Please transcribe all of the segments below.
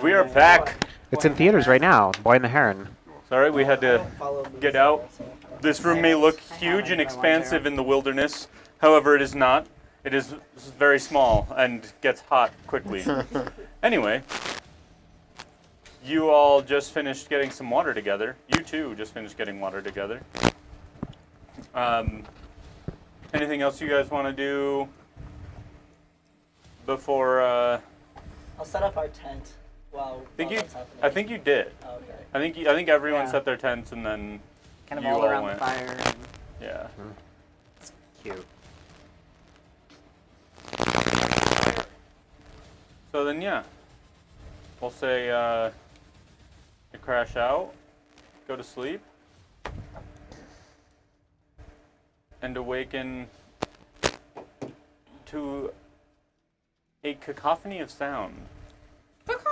we are back. It's in theaters right now. Boy and the Heron. Sorry, we had to get out. This room may look huge and expansive in the wilderness. However, it is not. It is very small and gets hot quickly. Anyway, you all just finished getting some water together. You too just finished getting water together. Anything else you guys want to do before? I'll set up our tent while that's happening. I think you did. Oh, okay. I think everyone Yeah. set their tents and then Kind of you all around went. the fire. And Yeah. It's cute. So then, yeah, we'll say you crash out, go to sleep, and awaken to a cacophony of sound.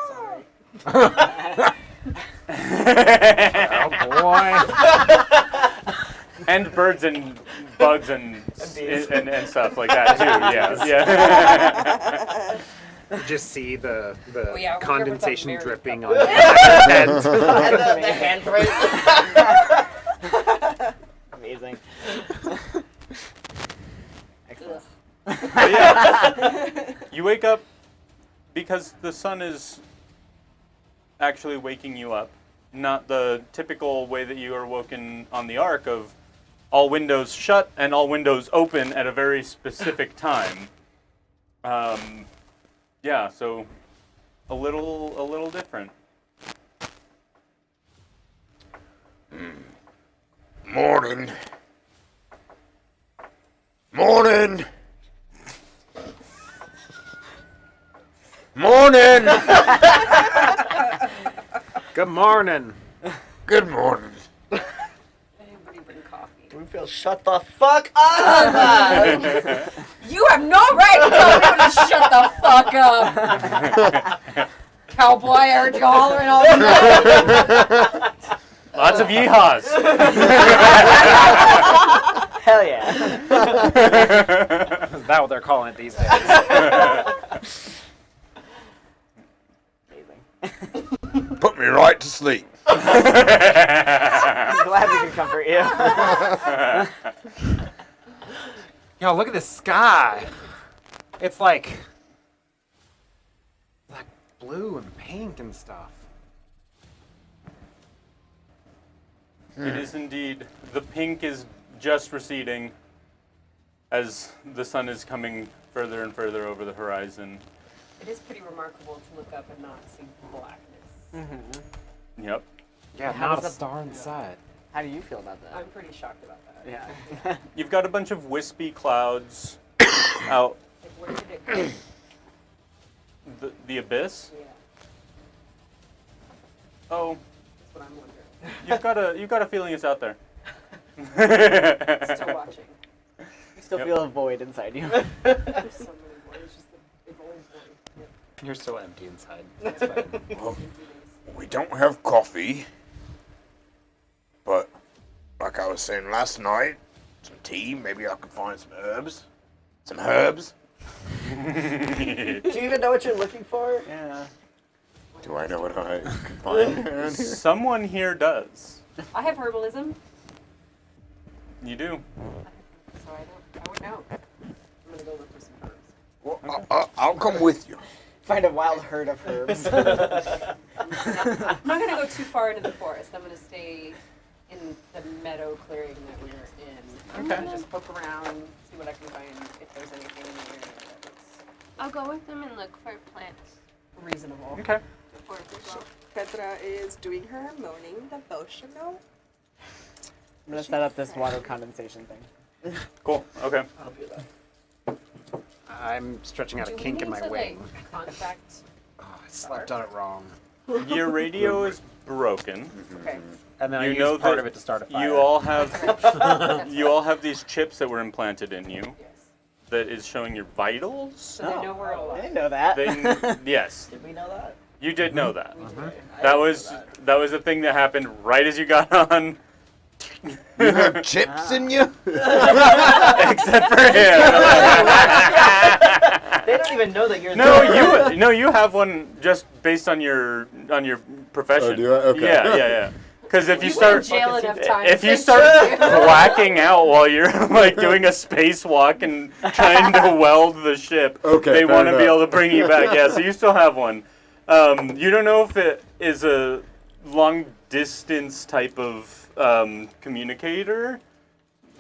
Sorry. Oh boy. And birds and bugs and stuff like that too. Yeah, yeah. You just see the yeah, condensation we're dripping very on the tent. And the handprint. amazing. Excellent. But yeah, you wake up because the sun is actually waking you up. Not the typical way that you are woken on the Ark of all windows shut and all windows open at a very specific time. Yeah, so a little different. Morning. Morning. Morning. Good morning. Good morning. Anybody bring coffee? Winfield, shut the fuck up! You have no right to tell me to shut the fuck up! Cowboy, I heard you hollering all the time. Lots of yeehaws. Hell yeah. Is that what they're calling it these days? Amazing. Put me right to sleep. I'm glad we can comfort you. Yo, look at this sky. It's like blue and pink and stuff. It is indeed. The pink is just receding as the sun is coming further and further over the horizon. It is pretty remarkable to look up and not see blackness. Yep. Yeah, How not a does star in sight. How do you feel about that? I'm pretty shocked about that. Yeah. You've got a bunch of wispy clouds out Like, where did it go? the abyss. Yeah, Oh, that's what I'm wondering. you've got a feeling it's out there. Still watching. You still Yep. feel a void inside you. There's so many more. It's just it's always one. Yep. You're so empty inside. That's fine. Well, we don't have coffee, but like I was saying last night, some tea. Maybe I can find some herbs. Some herbs. Do you even know what you're looking for? Yeah. Do I know what I can find around here? Someone here does. I have herbalism, You do. so I would know. I'm gonna go look for some herbs. Well, I'll come with you. Find a wild herd of herbs. I'm not gonna go too far into the forest. I'm gonna stay in the meadow clearing that we were in. I'm Okay. gonna just poke around, see what I can find, if there's anything in the area that's I'll go with them and look for plants reasonable. Okay. before we go. Petra is doing her morning devotional. I'm gonna set up this water condensation thing. Cool. Okay. I'll do that. I'm stretching out a Do we kink in need my to, wing. like, contact. Oh, I slept on it wrong. Your radio is broken. Okay. And then I You used know part that of it to start a fire. You all have That's you all have these chips that were implanted in you Yes. that is showing your vitals. So they know we're I alive. didn't know that. Yes, Did we know that? you did know that. I That didn't was know that was a thing that happened right as you got on. You have chips in you? Except for him. They don't even know that you're No, you have one just based on your profession. Oh, do I? Okay. Yeah. Because if you You went in start jail enough times. if you they start should. blacking out while you're like doing a spacewalk and trying to weld the ship, Okay, they fair want to be enough. able to bring you back. Yeah, so you still have one. You don't know if it is a long distance type of communicator,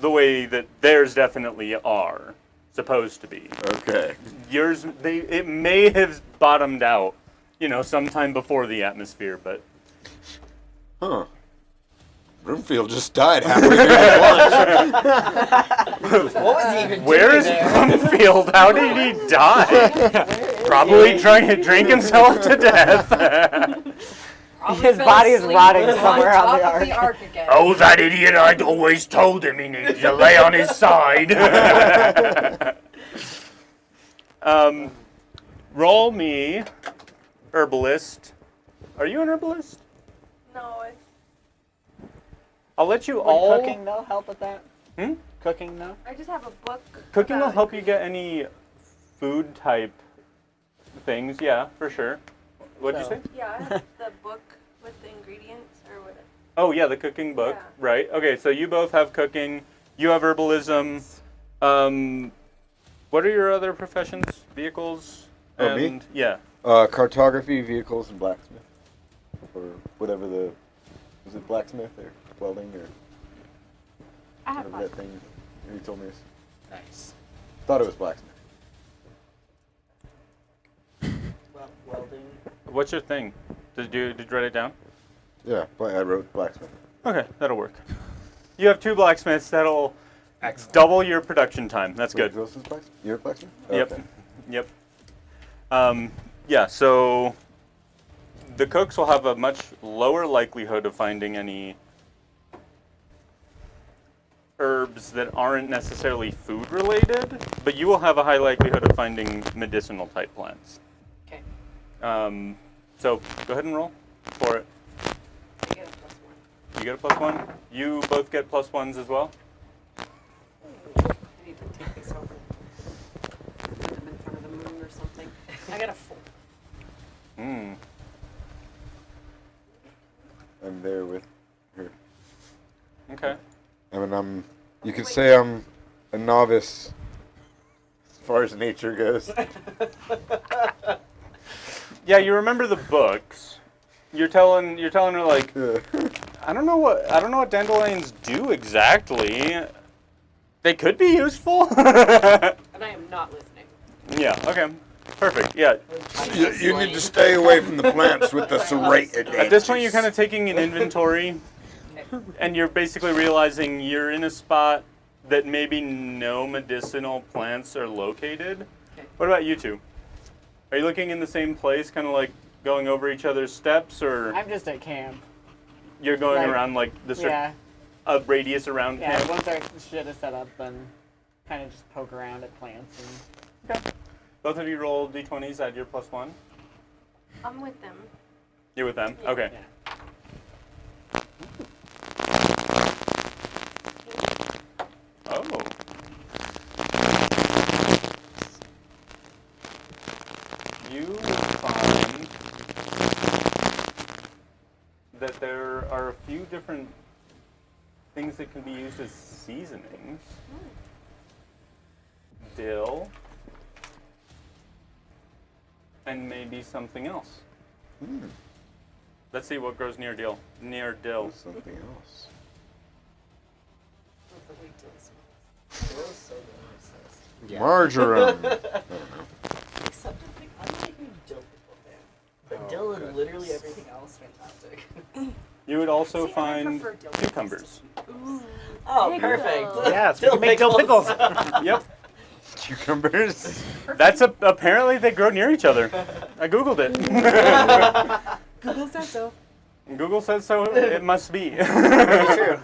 the way that theirs definitely are supposed to be. Okay. Yours, it may have bottomed out, sometime before the atmosphere, but Huh. Broomfield just died halfway through the lunch. What was he even where is doing there? Brumfield? How did he die? Probably drank himself to death. Probably His fell body is asleep rotting on somewhere on top the of the ark again. Oh, that idiot! I'd always told him he needed to lay on his side. Roll me, herbalist. Are you an herbalist? No, I'll let you Would all. cooking though help with that? Hmm? Cooking though? I just have a book. Cooking will about help you get any food type things. Yeah, for sure. What'd you So- say? Yeah, I have the book with the ingredients or whatever. Oh yeah, the cooking book. Yeah. Right. Okay, so you both have cooking. You have herbalism. What are your other professions? Vehicles. Oh, me? And yeah. Cartography, vehicles, and blacksmith. Or whatever was it blacksmith or welding or I have whatever both. that thing you told me is? Nice. Thought it was blacksmith. Welding. What's your thing? Did you write it down? Yeah, I wrote blacksmith. Okay, that'll work. You have 2 blacksmiths. That'll double your production time. That's Wait, good. who else is blacksmith? You're a blacksmith? Yep. Okay. Yep. Yeah, so the cooks will have a much lower likelihood of finding any herbs that aren't necessarily food related, but you will have a high likelihood of finding medicinal type plants. Okay. So go ahead and roll for it. I get a +1. You get a +1. You both get +1s as well. I need to take this over. Put them in front of the moon or something. I got a 4. Hmm. I'm there with her. Okay. I mean, you could say I'm a novice as far as nature goes. Yeah, you remember the books. You're telling her like, Yeah. I don't know what dandelions do exactly. They could be useful. And I am not listening. Yeah. Okay. Perfect. Yeah. You need to stay away from the plants with the serrated edges. At this point, you're kind of taking an inventory, and you're basically realizing you're in a spot that maybe no medicinal plants are located. Okay. What about you two? Are you looking in the same place, kind of like going over each other's steps, or I'm just at camp. you're going like, around like the Yeah. a radius around Yeah. camp? Once our shit is set up, then kind of just poke around at plants and. Okay. Both of you roll d20s, add your +1. I'm with them. You're with them? Okay. Yeah. Oh. You find that there are a few different things that can be used as seasonings. Dill. And maybe something else. Let's see what grows near dill. Near dill. Something else. Marjoram. Except I think I'm not a huge dill pickle fan. But dill and literally everything else fantastic. You would also See, I find prefer dill cucumbers. Oh, Pickle. perfect. Yes, we can make dill pickles. Yep. Cucumbers. That's apparently they grow near each other. I googled it. Google says so. Google says so. It must be. True.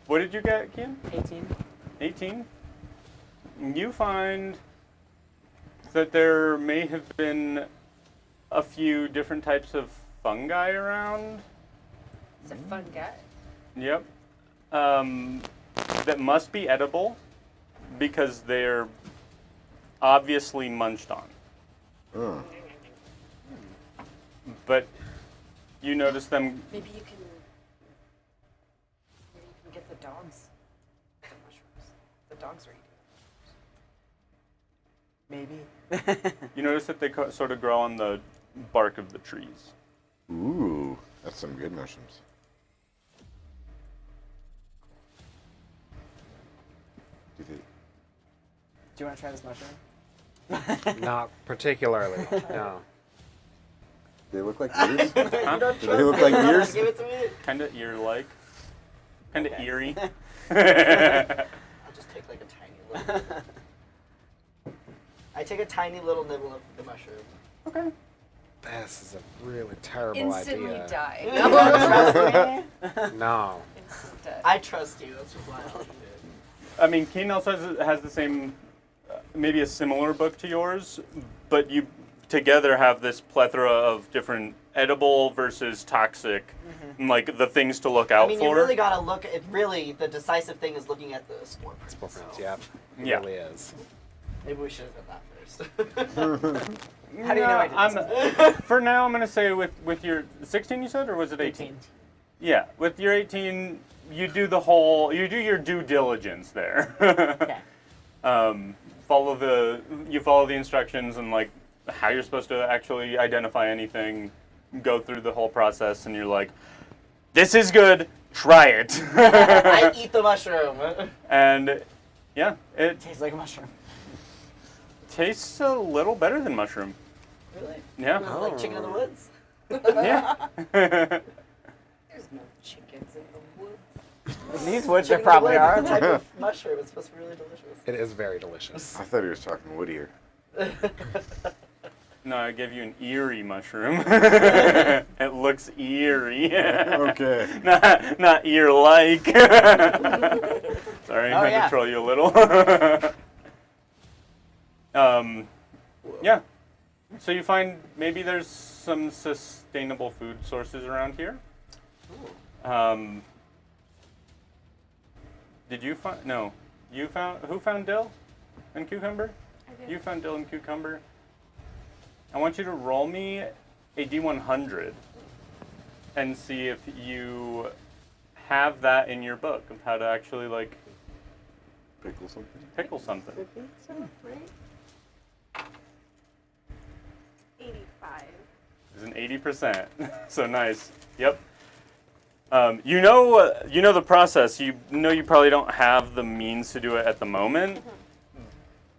What did you get, Kian? 18. 18. You find that there may have been a few different types of fungi around. It's a fun guy. Yep. That must be edible because they're obviously munched on. Oh. But you notice them. Maybe you can get the dogs the mushrooms. The dogs are eating. Maybe. You notice that they sort of grow on the bark of the trees. Ooh, that's some good mushrooms. Do you think- Do you want to try this mushroom? Not particularly. No. They look like ears? You don't Do trust they look me? like You ears? Give it to me. Kind of ear-like. Kind of Okay. eerie. I'll just take like a tiny little. I take a tiny little nibble of the mushroom. Okay. This is a really terrible Instantly idea. die. You don't trust me? No. Instant death. I trust you. That's just why I'll eat it. I mean, Kane also has the same, maybe a similar book to yours, but you together have this plethora of different edible versus toxic, and, like the things to look out I mean, for. you really gotta look at. Really, the decisive thing is looking at the spore prints. Spore prints, so yeah. It Yeah. really is. Maybe we should have done that first. How do you know I didn't? For now, I'm gonna say with your 16, you said, or was it 18? Yeah, with your 18, you do your due diligence there. Okay. Follow the instructions and like how you're supposed to actually identify anything. Go through the whole process, and you're like, this is good. Try it. I eat the mushroom. And yeah, it Tastes like a mushroom. tastes a little better than mushroom. Really? Yeah. Is it like chicken in the woods? Yeah. There's no chickens in the woods. These woods there Chicken in the probably woods, are. It's a type of mushroom. It's supposed to be really delicious. It is very delicious. I thought he was talking Woodier. No, I gave you an eerie mushroom. It looks eerie. Okay. Not ear-like. Sorry, Oh, I yeah. control you a little. Yeah. So you find maybe there's some sustainable food sources around here. Did you find? No. You found? Who found dill and cucumber? I did. You found dill and cucumber. I want you to roll me a D100 and see if you have that in your book of how to actually like Pickle something? pickle something. Right? 85. It's an 80%. So nice. Yep. You know the process. You know you probably don't have the means to do it at the moment.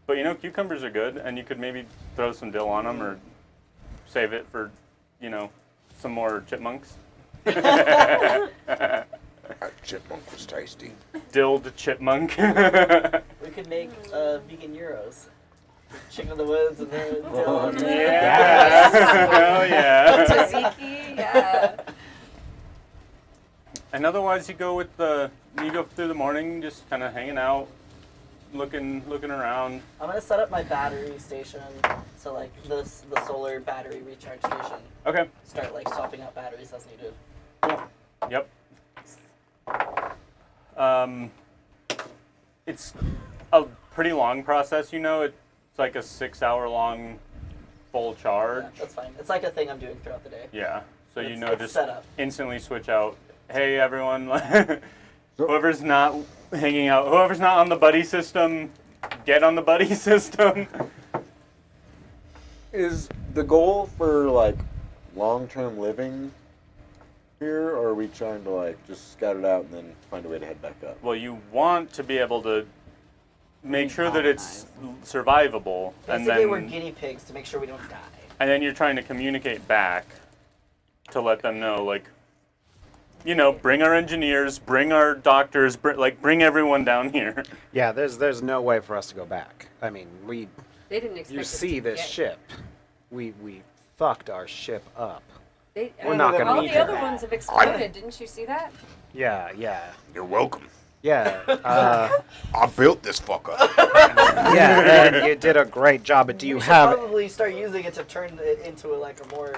But you know cucumbers are good, and you could maybe throw some dill on them or save it for, some more chipmunks. That chipmunk was tasty. Dilled chipmunk. We could make vegan gyros. Chicken in the woods and then dill. Yeah. Oh yeah. Tzatziki, yeah. And otherwise, you go through the morning, just kind of hanging out, looking around. I'm gonna set up my battery station, so like the solar battery recharge station. Okay. Start like swapping out batteries as needed. Yep. It's a pretty long process, It's like a 6-hour-long full charge. Yeah, that's fine. It's like a thing I'm doing throughout the day. Yeah. So It's just set up. instantly switch out. Hey, everyone. Whoever's not hanging out, whoever's not on the buddy system, get on the buddy system. Is the goal for like long-term living here, or are we trying to like just scout it out and then find a way to head back up? Well, you want to be able to make sure that it's survivable, and Basically, we're then guinea pigs to make sure we don't die. you're trying to communicate back to let them know, like, bring our engineers, bring our doctors, bring everyone down here. Yeah, there's no way for us to go back. I mean, They didn't expect you us see to this get- ship. We fucked our ship up. We're not gonna all need the other that. ones have exploded. Didn't you see that? Yeah. You're welcome. Yeah. I built this fucker. Yeah, and you did a great job, but do you we should have... probably start using it to turn it into a more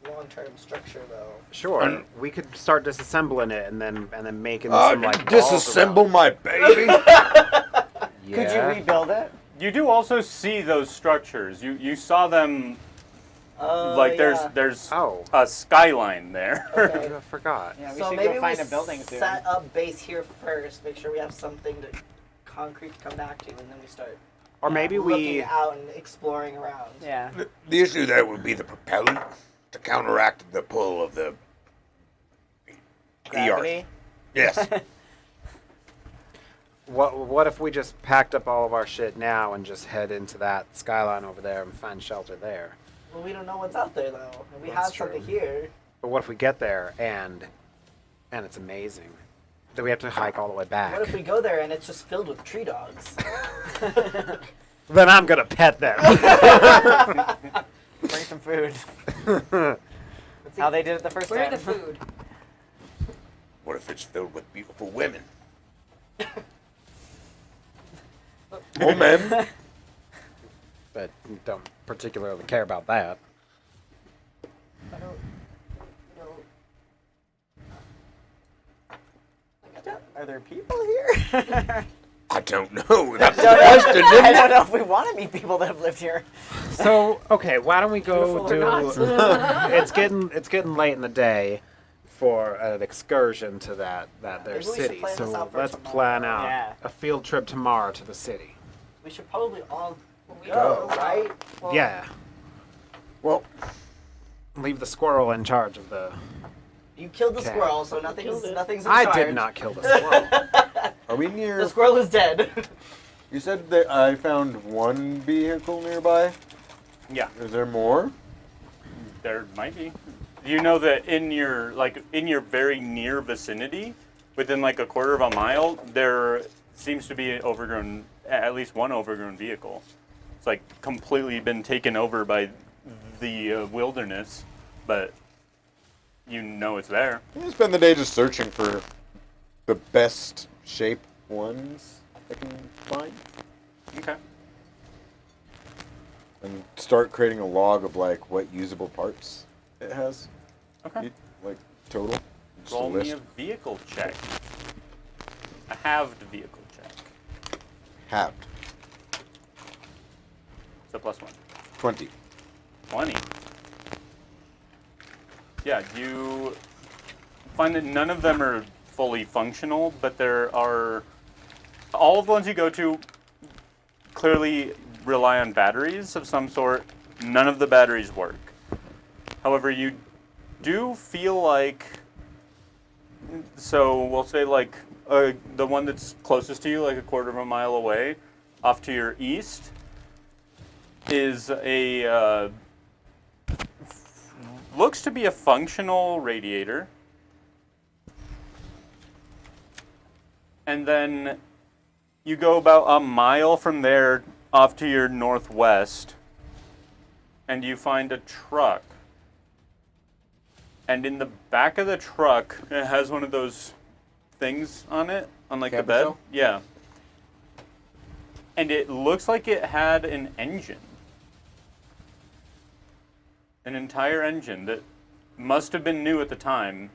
long-term structure, though. Sure, we could start disassembling it and then making I some can like balls disassemble around. my baby. Yeah. Could you rebuild it? You do also see those structures. You saw them. Yeah. There's Oh. a skyline there. Okay. I forgot. Yeah, we So should maybe go find we a building soon. set up base here first. Make sure we have something to concrete to come back to, and then we start Or maybe looking we. out and exploring around. Yeah. The issue there would be the propellant to counteract the pull of the Gravity. Yes. What if we just packed up all of our shit now and just head into that skyline over there and find shelter there? Well, we don't know what's out there though. And we That's have something true. here. But what if we get there and it's amazing? Then we have to hike all the way back. What if we go there and it's just filled with tree dogs? Then I'm gonna pet them. Bring some food. How they did it the first Where time. the food? What if it's filled with beautiful women? Oh, man. But we don't particularly care about that. I don't. Are there people here? I don't know. That's the I question, isn't it? don't know if we want to meet people that have lived here. So okay, why don't we go Beautiful or do? it's getting late in the day for an excursion to that their Maybe we should city. plan this So out for let's tomorrow. plan out Yeah. a field trip tomorrow to the city. We should probably all We go, don't. right? Well, Yeah, Well, leave the squirrel in charge of the. You killed the Okay. squirrel, so nothing's in I charge. did not kill the squirrel. Are we near? The squirrel is dead. You said that I found one vehicle nearby. Yeah, Is there more? there might be. You know that in your very near vicinity, within like a quarter of a mile, there seems to be at least one overgrown vehicle. It's like completely been taken over by the wilderness, but you know it's there. I'm gonna spend the day just searching for the best shape ones I can find, Okay. and start creating a log of like what usable parts it has. Okay. Like total. Just Roll a me list. a vehicle check. A halved vehicle check. Halved. So +1. 20. 20. Yeah, you find that none of them are fully functional, but there are. All of the ones you go to clearly rely on batteries of some sort. None of the batteries work. However, you do feel like. So we'll say like the one that's closest to you, like a quarter of a mile away, off to your east, is a. Looks to be a functional radiator. And then you go about a mile from there off to your northwest, and you find a truck. And in the back of the truck, it has one of those things on it, on like the Camper bed. shell? Yeah. And it looks like it had an engine. An entire engine that must have been new at the time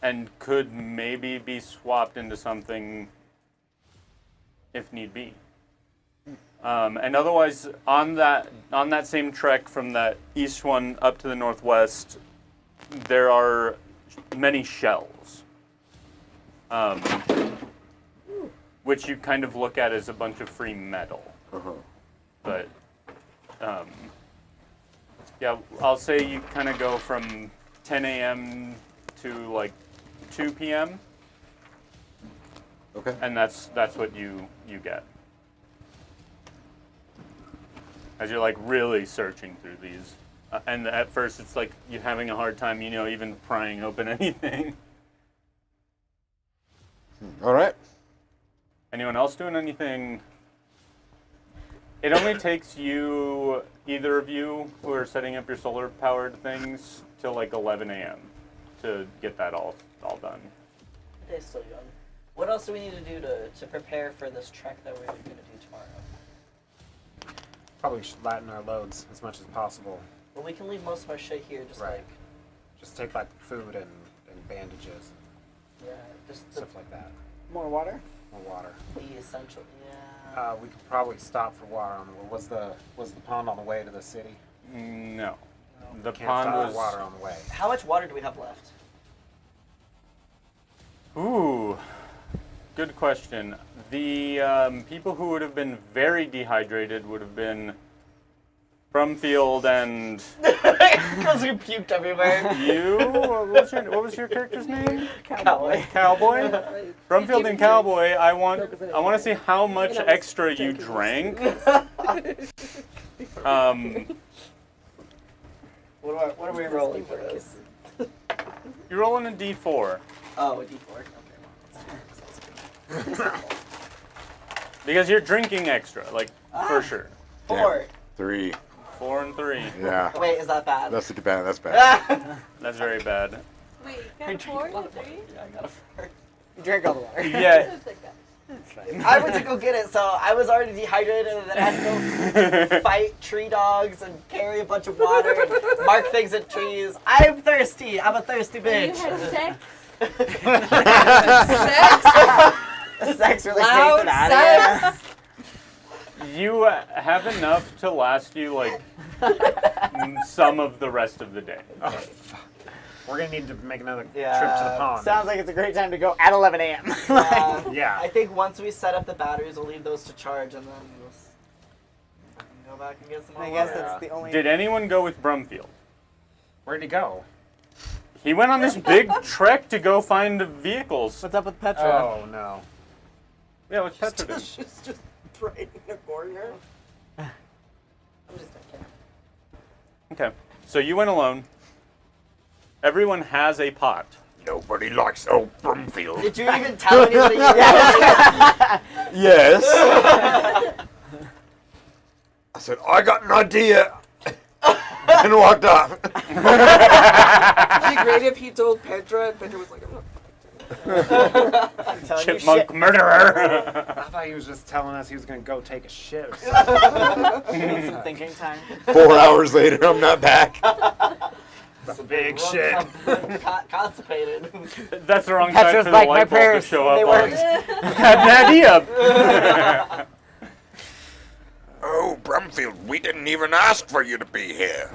and could maybe be swapped into something if need be. And otherwise, on that same trek from that east one up to the northwest, there are many shells, which you kind of look at as a bunch of free metal. Uh-huh. But yeah, I'll say you kind of go from 10 a.m. to like 2 p.m. Okay. and that's what you get. As you're like really searching through these, and at first it's like you're having a hard time, even prying open anything. All right. Anyone else doing anything? It only takes you, either of you who are setting up your solar powered things, till like 11 a.m. to get that all done. The day's still young. What else do we need to do to prepare for this trek that we're going to do tomorrow? Probably should lighten our loads as much as possible. Well, we can leave most of our shit here, just Right. like, Just take like food and bandages yeah, just and stuff like that. More water? or water. The essential. Yeah. We could probably stop for water on the way. Was the pond on the way to the city? No. The Can't pond stop was. for water on the way. How much water do we have left? Ooh, good question. The people who would have been very dehydrated would have been Brumfield and Because we puked everywhere. you. What was your character's name? Cowboy. Cowboy. Brumfield and Cowboy. I want to see how much extra you drank. What are we rolling for this? You're rolling a d4 Oh, a D4. Okay. because you're drinking extra, like for sure. 4. 3. 4 and 3. Yeah. Wait, is that bad? That's bad. That's bad. That's very bad. Wait, you got 4 and 3? Yeah, I got a 4. You drank all the water. Yeah. It's fine. I went to go get it, so I was already dehydrated, and then I had to go fight tree dogs and carry a bunch of water and mark things at trees. I'm thirsty. I'm a thirsty You bitch. had sex. Sex really Loud takes it out of sex. You have enough to last you like some of the rest of the day. Oh, fuck. We're gonna need to make another Yeah. trip to the pond. Sounds like it's a great time to go at 11 a.m. Yeah. I think once we set up the batteries, we'll leave those to charge, and then we'll go back and get some more I guess water. that's the only. Did anyone go with Brumfield? Where'd he go? He went on this big trek to go find vehicles. What's up with Petra? Oh no. Yeah, what's Petra doing? She's just right in the corner. I'm just kidding. Okay, so you went alone. Everyone has a pot. Nobody likes old Brumfield. Did you even tell anybody you were Yes. I said, I got an idea. And walked off. It'd be great if he told Petra, and Petra was like, I'm not. I'm telling you Chipmunk shit. murderer. I thought he was just telling us he was gonna go take a shit or Need some thinking time. 4 hours later, I'm not back. That's a big shit. Constipated. That's the wrong side Petra's for like, the my light bulb to prayers, show up they on. worked. Had an idea. Oh, Brumfield, we didn't even ask for you to be here.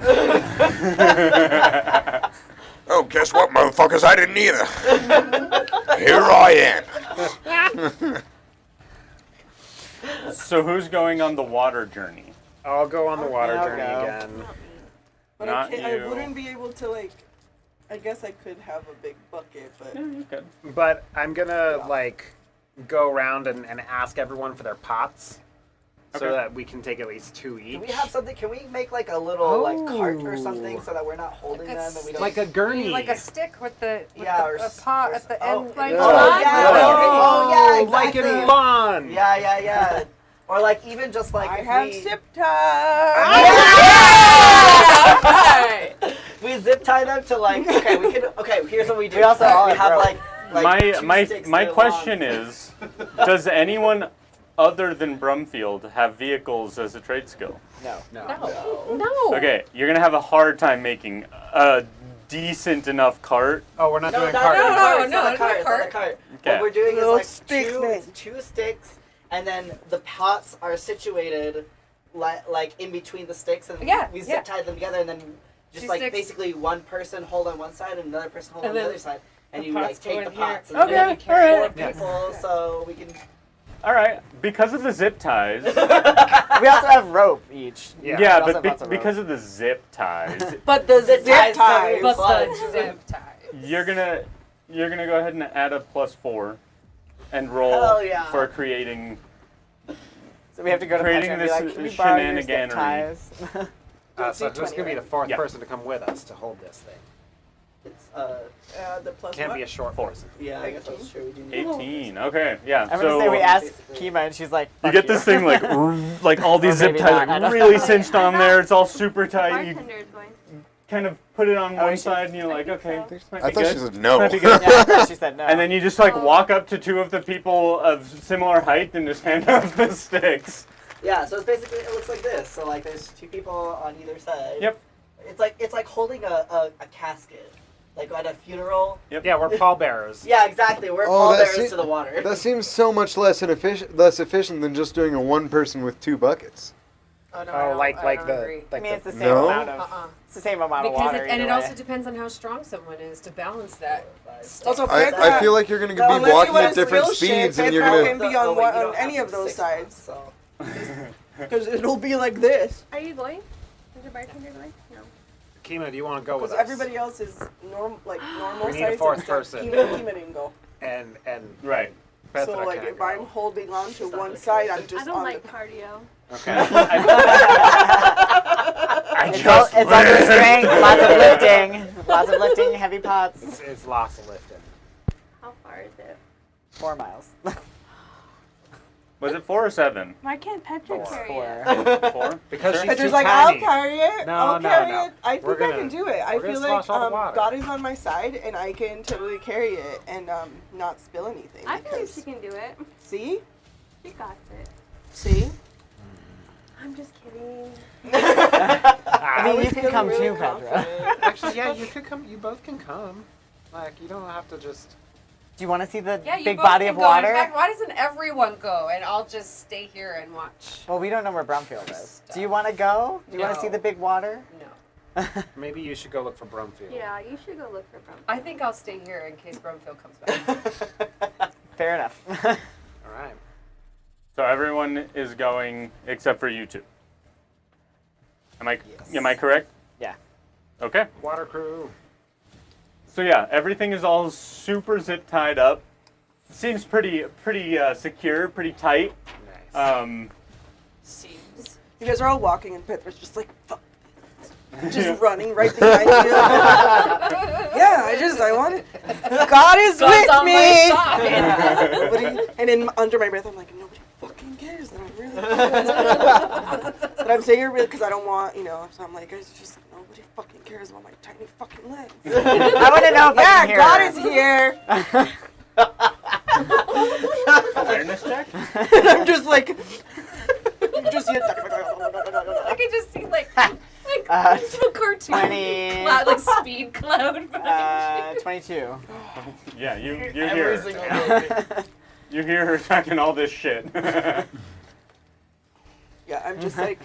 Oh, guess what, motherfuckers? I didn't either. Here I am. So who's going on the water journey? I'll go on the water I'll journey go. again. But Not I you. wouldn't be able to, like, I guess I could have a big bucket, but You could. But I'm gonna like go around and ask everyone for their pots. So Okay. that we can take at least 2 each. Do we have something? Can we make like a little like cart or something so that we're not holding Like a them and we don't Like a gurney. Like a stick with the Yeah, or a s- pot or at the s- oh. end, like Oh, on. yeah. Oh, yeah, like exactly. in Bond. Yeah. Or like even just like I if have we, zip ties. we zip tie them to like okay here's what we do. We also all we have rope. like My two sticks my that are question long. is, does anyone other than Brumfield have vehicles as a trade skill? No. No. No. Okay, you're gonna have a hard time making a decent enough cart. Oh, we're not No, doing no, cart. no, no, no, it's no, not a it's cart. not It's not a cart. cart. Okay. What we're doing is Little like sticks, two, man. it's 2 sticks, and then the pots are situated like in between the sticks, and Yeah, we yeah. zip tie them together, and then just 2 like sticks. basically one person hold on one side and another person hold And on the then other side, and the you like pots go take in the here. pots. And Okay, then you carry all more right. people, so we can. All right, because of the zip ties. We also have rope each. Yeah. Yeah, We also but have lots of rope. because of the zip ties, But the Zip zip ties ties. cover But Fudge. the zip ties. you're gonna go ahead and add a +4 and roll Hell yeah. for creating. So we have to go to Creating Petra and be this like, can you borrow your zip shenaniganery. ties? So who's gonna be the fourth Yeah. person to come with us to hold this thing? It's The plus Can't what? be a short person. yeah, I guess that's true. We do need 18. Okay, yeah. I'm so gonna say we asked Kima and she's like, you "Fuck get this thing like all these Or zip maybe ties not, I like don't really know. cinched on there. It's all super The tight. You bartender is going. kind of put it on Oh, one you should- side and you're like, I think okay, so. this might I be thought good. she said no. Might be good. Yeah, I thought she said no. And then you just like walk up to 2 of the people of similar height and just hand out the sticks. Yeah, so it's basically it looks like this. So like there's 2 people on either side. Yep. It's like holding a casket. Like at a funeral. Yeah, we're pallbearers. Yeah, exactly. We're Oh, that pallbearers se- to the water. That seems so much less efficient than just doing a one person with 2 buckets. Oh, no, Oh, like I don't the agree. like I mean, it's the same No? amount of. It's the same amount of Because water. and it either also way. depends on how strong someone is to balance that. Also, I Petra, feel like you're going to be unless you walking want at different real speeds shit, and you're Petra going can to... be on, Oh, wait, one, you on don't any have of those 6 sides. months, so. Because it'll be like this. Are you going? Is your bartender going? No. Kima, do you want to go with Because us? everybody else is normal We need a size. 4th except person. Kima didn't go. And Right. Petra So like can't if go. I'm holding on to one side, I'm just I don't on like the... cardio. Okay. It's also strength, lots of lifting, heavy pots. It's lots of lifting. How far is it? 4 miles. Was it 4 or 7? Why can't Petra 4. carry 4. it? 4? Because she's Petra's too like, tiny. I'll carry it. No, I'll no, carry no. it. I We're think I gonna- can do it. I we're gonna feel like slosh all the water. God is on my side, and I can totally carry it and not spill anything. I believe because- she can do it. See? She got it. See? I'm just kidding. I mean, was you can feeling come really too, Petra. confident. Actually, yeah, you could come. You both can come. Like, you don't have to just. Do you want to see the Yeah, you big both body can of go. water? In fact, why doesn't everyone go and I'll just stay here and watch? Well, we don't know where Brumfield is. Do you want to go? Do you want to see No. the big water? No. Maybe you should go look for Brumfield. Yeah, you should go look for Brumfield. I think I'll stay here in case Brumfield comes back. Fair enough. All right. So everyone is going except for you 2. Am I correct? Yeah. Okay. Water crew. So yeah, everything is all super zip tied up. Seems pretty secure, pretty tight. Nice. Seems. You guys are all walking, and Petra's just like, fuck. Just running right behind you. Yeah, I want it. God is God's with on me. my side. Nobody, and then under my breath, I'm like, nobody fucking cares that I'm really. But I'm saying it really because I don't want, so I'm like, it's just nobody fucking cares about my tiny fucking legs. I want to know if I Yeah, can hear God her. is here. Awareness check? I'm just like, you just hear. I could just see like Uh, cartoon 20. cloud, like speed cloud behind you. 22. Yeah, you hear Every her. single day. You hear her talking all this shit. Yeah, I'm just like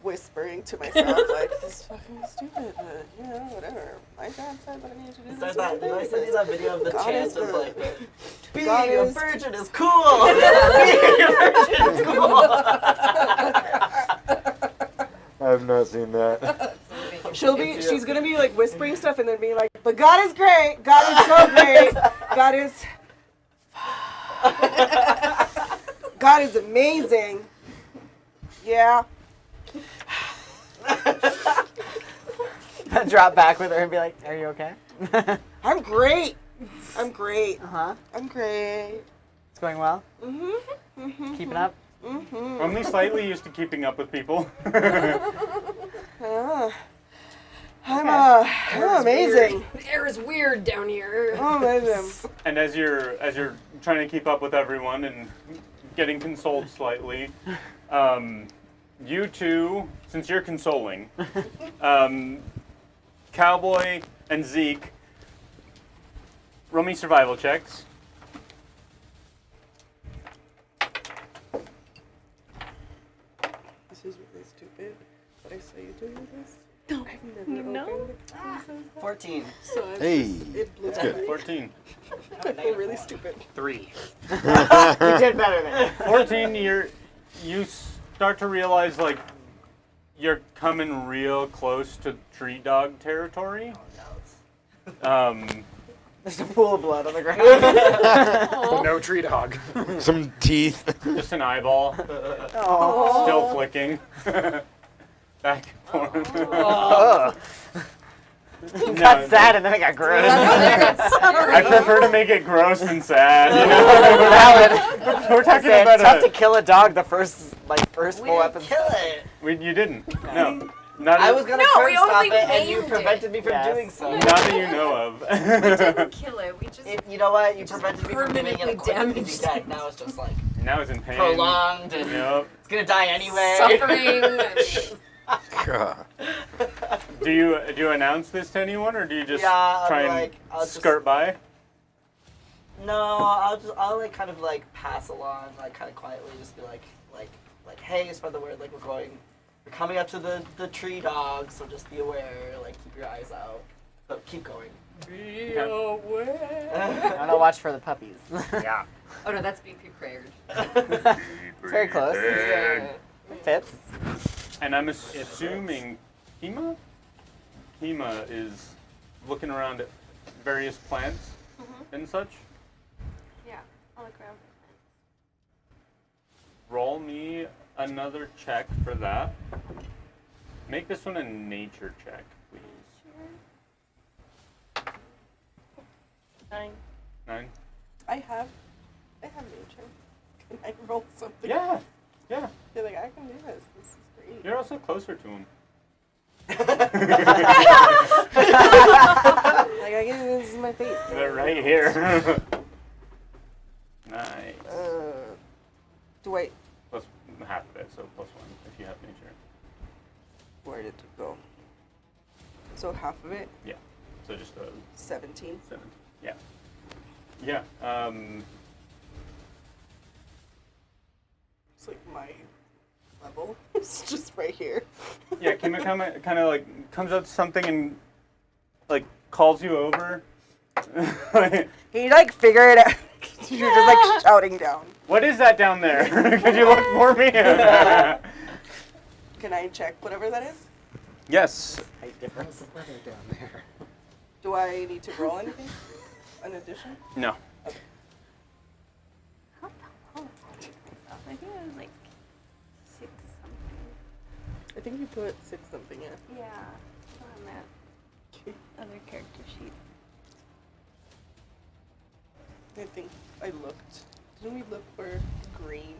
whispering to myself, like, this is fucking stupid, but, whatever. My dad said that I need to do Is this. that I sent you that video of the God chant is of good. like, being God a is- virgin is cool. Being a virgin is cool. I have not seen that. She's gonna be like whispering stuff and then being like, but God is great. God is so great. God is amazing. Yeah. Drop back with her and be like, are you okay? I'm great. I'm great. Uh-huh. I'm great. It's going well? Mm-hmm. Keeping up? Mm-hmm. Only slightly used to keeping up with people. I'm amazing. The air is weird down here. I'm amazing. And as you're trying to keep up with everyone and getting consoled slightly, you two, since you're consoling, Cowboy and Zeke, roll me survival checks. This is really stupid, but I saw you doing this. I've never You know? opened it. 14. So I'm Hey, just, it blew that's good. my 14. I feel really stupid. 3. You did better than 14, you start to realize, like, you're coming real close to tree dog territory. There's a pool of blood on the ground. No tree dog. Some teeth. Just an eyeball, Oh. still flicking. Back and forth. No, Got sad and then it got gross. I prefer to make it gross than sad. You know? We're talking It's about tough to kill a dog the first We full didn't episode. kill it. You didn't. No. Not I was gonna No, curb we stop only it, and you named prevented me from Yes. doing so. not that you know of. We didn't kill it. We just You know what? You Just prevented me from doing it. permanently A quick and damaged easy death. Now it's just like Now it's in pain. prolonged, and Yep. it's gonna die anyway. suffering. God. Do you announce this to anyone, or do you just Yeah, I'll try be and like, I'll just- skirt by? No, I'll like kind of like pass along, like kind of quietly, just be like, hey, spread the word, like we're coming up to the tree dog, so just be aware, like keep your eyes out, but keep going. Be aware. I'm gonna watch for the puppies. Yeah. Oh no, that's be prepared. It's very close. Yeah. Fits. And I'm assuming Kima is looking around at various plants and such. Yeah, I'll look around. Roll me another check for that. Make this one a nature check, please. Sure. 9. 9? I have nature. Can I roll something? Yeah. You're like, I can do this. This is great. You're also closer to him. Like, I can, this is my face. They're right here. Nice. Do I, Plus half of it, so +1 if you have nature. where did it go? So half of it, Yeah. So just 17. 7. Yeah. Yeah. It's like my level. It's just right here. Yeah, Kima kind of like comes up to something and like calls you over. Like, Can you like figure it out? You're just like shouting down. what is that down there? Could you look for me? Can I check whatever that is? Yes. Height difference. The weather down there. Do I need to roll anything? An addition? No. How tall was I? I think it was like 6 something. I think you put 6 something in. Yeah, on that other character sheet. I think I looked. Didn't we look for green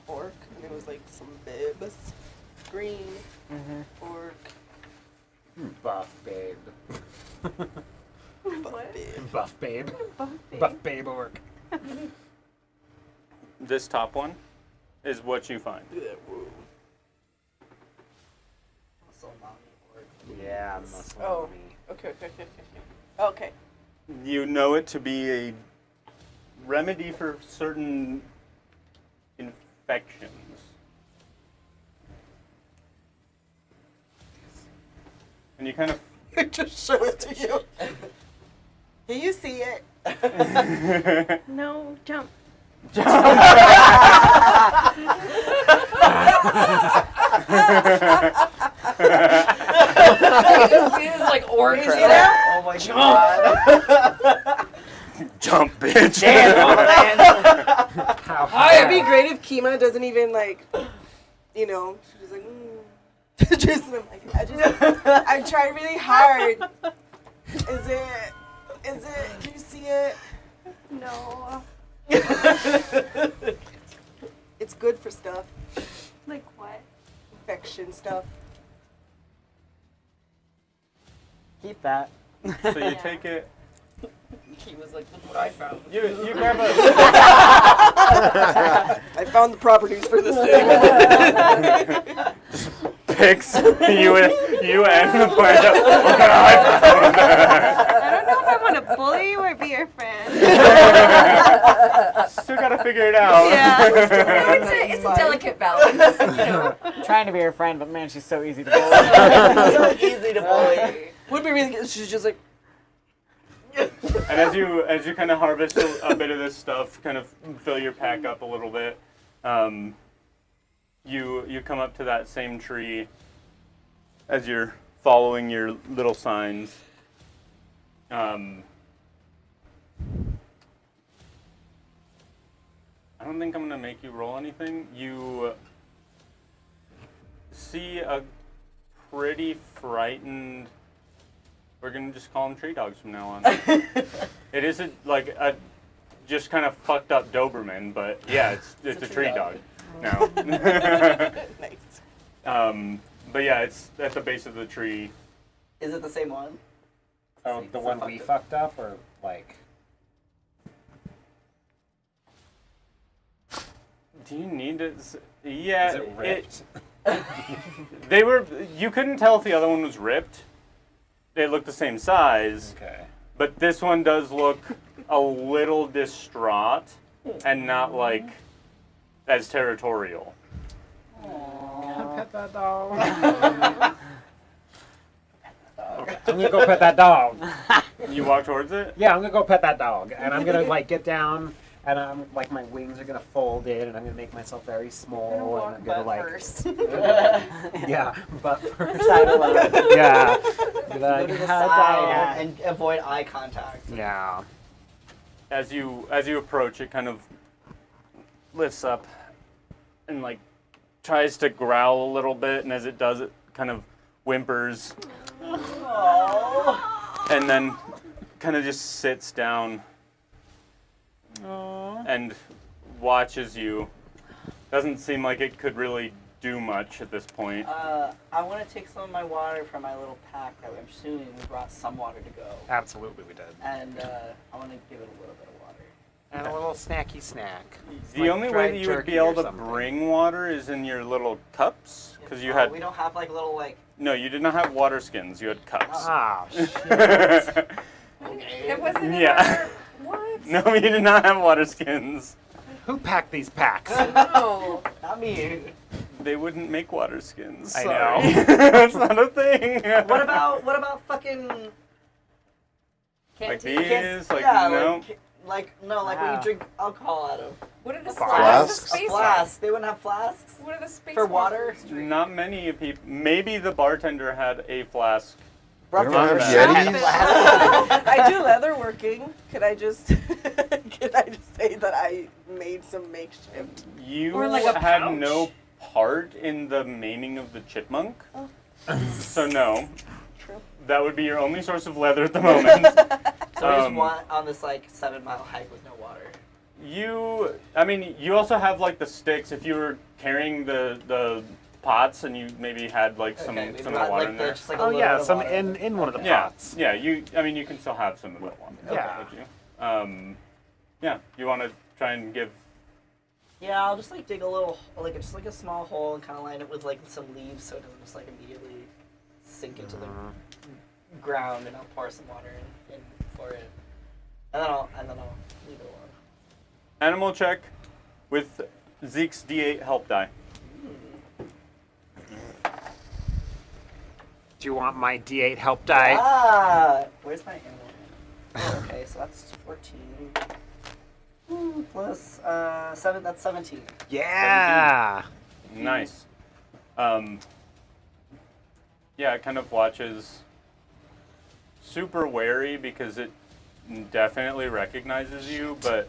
orc? And it was like some bibs. Green orc. Buff babe. Buff bib. Buff babe. Buff babe. Buff babe orc. This top one is what you find. Look at that, whoa. So mommy or Yeah, muscle Oh. mommy. Okay. Okay. You know it to be a remedy for certain infections. And you kind of Just show it to you. Can you see it? No, jump. See this like orc. Oh my god. jump, bitch. It'd be great if Kima doesn't even like, you know, she's just like, just I'm like, I tried really hard. Is it? Can you see it? No. It's good for stuff, Like what? infection stuff. Keep that. So you take it. He was like, look what I found. You grab a. I found the properties for this thing. Picks you and the plant up. Look at I don't know if I want to bully you or be your friend. Still gotta figure it out. Yeah. It's a delicate balance. You know. I'm trying to be her friend, but man, she's so easy to bully. So easy to bully. Would be really good. She's just like, And as you kind of harvest a bit of this stuff, kind of fill your pack up a little bit, you come up to that same tree as you're following your little signs. I don't think I'm gonna make you roll anything. You see a pretty frightened. We're gonna just call them tree dogs from now on. It isn't like a just kind of fucked up Doberman, but yeah, it's a tree dog now. nice. But yeah, it's at the base of the tree. Is it the same one? Oh, the So one fucked we up. fucked up, or like? Do you need to? Yeah, Is it ripped? They were. You couldn't tell if the other one was ripped. They looked the same size, Okay. but this one does look a little distraught and not like as territorial. Can I pet that dog? Okay, I'm gonna go pet that dog. You walk towards it. Yeah, I'm gonna go pet that dog, and I'm gonna like get down, and I'm like my wings are gonna fold in, and I'm gonna make myself very small, and I'm gonna like first. yeah, but first. Side alone. Yeah. Be Go like, to the "Hi, side dog." and avoid eye contact. Yeah. As you approach, it kind of lifts up and like tries to growl a little bit, and as it does, it kind of whimpers and then kind of just sits down and watches you. Doesn't seem like it could really do much at this point. I want to take some of my water from my little pack that I'm assuming we brought some water to go. Absolutely, we did. And I want to give it a little bit of water. And a little snacky snack. The like only way dried that you would jerky be able or to something. bring water is in your little cups, because you Oh, had we don't have like little like. no, you did not have water skins. You had cups. Ah, shit. It wasn't in Yeah. our... What? No, you did not have water skins. Who packed these packs? No. Not me. They wouldn't make water skins. I Sorry. know. That's not a thing. What about fucking? like Canteen. these? Like yeah, no. like when Wow. you drink alcohol out of What are the Flasks? space flasks. They wouldn't have flasks What are the space for water. Not many people. Maybe the bartender had a flask. We don't have Yeah. Yetis. I do leather working. Could I just say that I made some makeshift? You Or like a had pouch. no part in the maiming of the chipmunk. So no. True. That would be your only source of leather at the moment. So we just want on this like 7-mile hike with no water. You also have like the sticks. If you were carrying the pots and you maybe had like some Okay, maybe of the not water like in the, there. just like a Oh little yeah, bit of some water. in one of the Yeah, pots. yeah. You can still have some of the water. Yeah. Would you? Yeah. You want to try and give. Yeah, I'll just like dig a little, like just like a small hole and kind of line it with like some leaves so it doesn't just like immediately sink into the ground, and I'll pour some water in for it, and then I'll leave it alone. Animal check with Zeke's D8 help die. Do you want my D8 help die? Where's my animal? Oh, okay, so that's 14. Plus 7. That's 17. Yeah. Nice. Yeah, it kind of watches. Super wary because it definitely recognizes you, but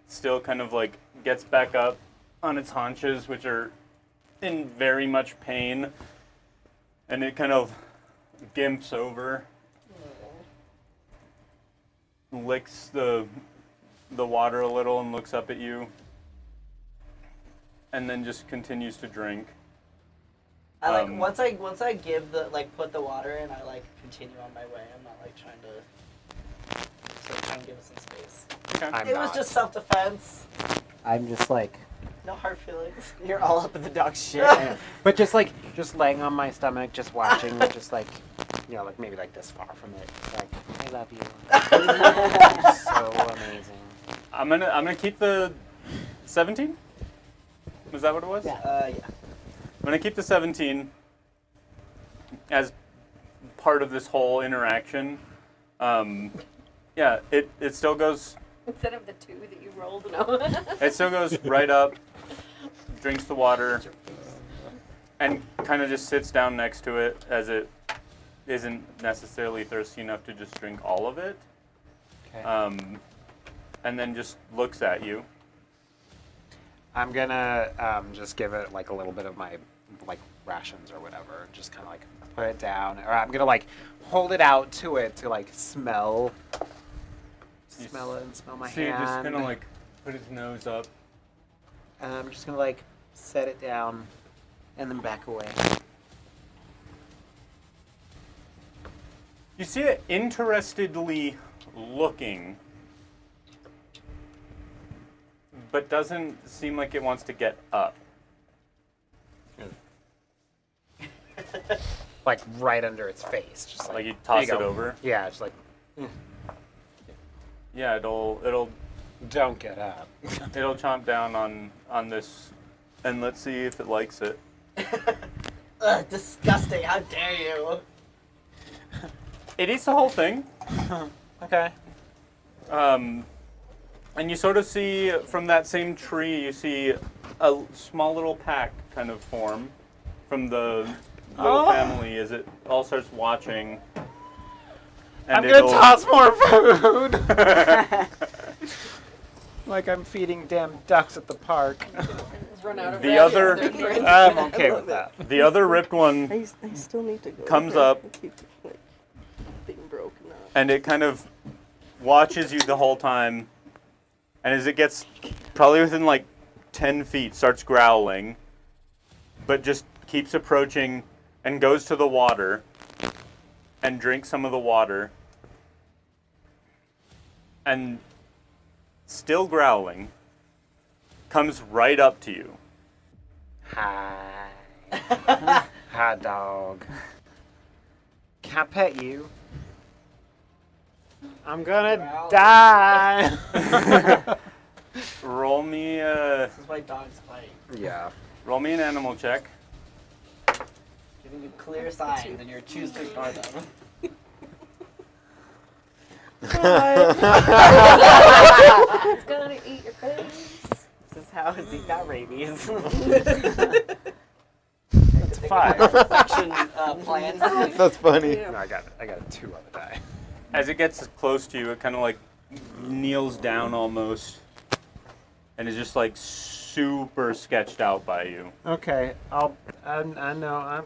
still kind of like gets back up on its haunches, which are in very much pain, and it kind of gimps over, licks the water a little and looks up at you, and then just continues to drink. I like once I give the put the water in, I like continue on my way. I'm not like trying to give it some space. Okay. It was just self-defense. I'm just like, No hard feelings. you're all up in the dog's shit. But just laying on my stomach, just watching, just like, like maybe like this far from it. Like, I love you. So amazing. I'm gonna keep the 17. Was that what it was? Yeah. I'm gonna keep the 17 as part of this whole interaction. Yeah, it still goes. Instead of the 2 that you rolled, no. It still goes right up, drinks the water, and kind of just sits down next to it as it isn't necessarily thirsty enough to just drink all of it. Okay. And then just looks at you. I'm gonna just give it like a little bit of my like rations or whatever. Just kind of like put it down, or I'm gonna like hold it out to it to like smell You it and smell my So hand. you're just gonna like put his nose up. And I'm just gonna like set it down and then back away. You see it interestedly looking, but doesn't seem like it wants to get up. like right under its face, just Like you there toss it go. over. Yeah, just like Yeah, it'll don't get up. chomp down on this, and let's see if it likes it. Ugh, disgusting! How dare you? It eats the whole thing. Okay. And you sort of see from that same tree, you see a small little pack kind of form from the little family as it all starts watching. And I'm gonna toss more food. Like I'm feeding damn ducks at the park. Run out of The radish, other- they're afraid. I'm okay with that. The other ripped one I still need to go. Comes up. I keep like being broken up. and it kind of watches you the whole time. And as it gets probably within like 10 feet, starts growling, but just keeps approaching and goes to the water and drinks some of the water. And still growling, comes right up to you. Hi. Hi, dog. Can I pet you? I'm gonna die. Roll me This is why dogs bite. Yeah. roll me an animal check. Giving you clear signs, and you choose to ignore them. It's gonna eat your face. This is how he got rabies. That's a 5. Perfection plan. That's funny. No, I got a 2 on the die. As it gets close to you, it kind of like kneels down almost and is just like super sketched out by you. Okay, I know.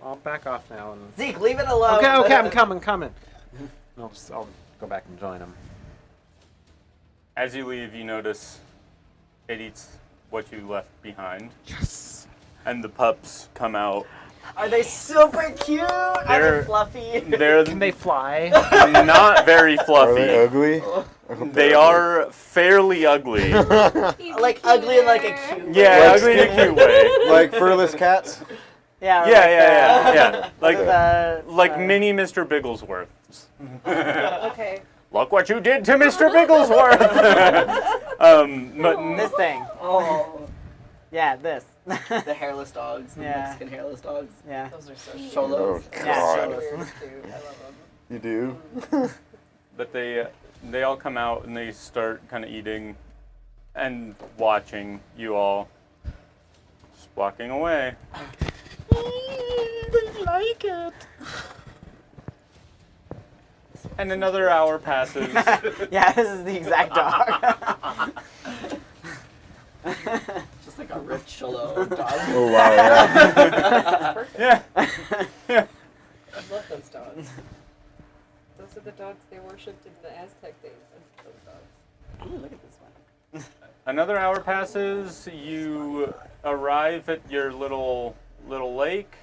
I'll back off now. And... Zeke, leave it alone. Okay, I'm coming. I'll go back and join him. As you leave, you notice it eats what you left behind. Yes. And the pups come out. Are they super cute? Are They're- they fluffy? They're Can they fly? not very Are fluffy. they ugly? They are fairly ugly. Like ugly in like a cute. Yeah, Like ugly in a cute way. Like furless cats? Yeah. Yeah. Like The, mini Mr. Bigglesworth. Okay. Look what you did to Mr. Bigglesworth. But this thing. Oh, Yeah, this. the hairless dogs. The Yeah. Mexican hairless dogs. Yeah. Those are so Oh, Cholos. Yeah, God. weird too. I love them. You do? But they all come out and they start kind of eating and watching you all just walking away. They like it. And another hour passes. Yeah, this is the exact dog. Just like a ripped cholo dog. Oh, wow, yeah. Yeah. Yeah. I love those dogs. Those are the dogs they worshipped in the Aztec days. Those dogs. Ooh, look at this one. Another hour passes. You arrive at your little lake.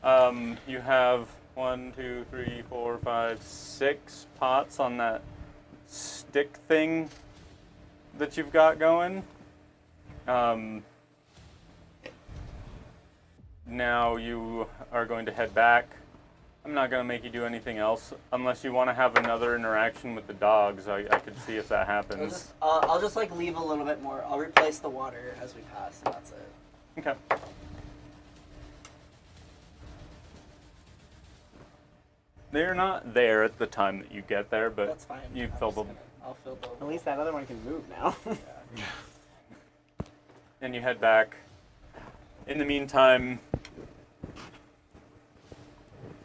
You have 1, 2, 3, 4, 5, 6 pots on that stick thing that you've got going. Now you are going to head back. I'm not going to make you do anything else unless you want to have another interaction with the dogs. I could see if that happens. I'll just like leave a little bit more. I'll replace the water as we pass, and that's it. Okay. They're not there at the time that you get there, but That's fine. you I'm fill just them. gonna- I'll fill the. At least that other one can move now. And you head back. In the meantime,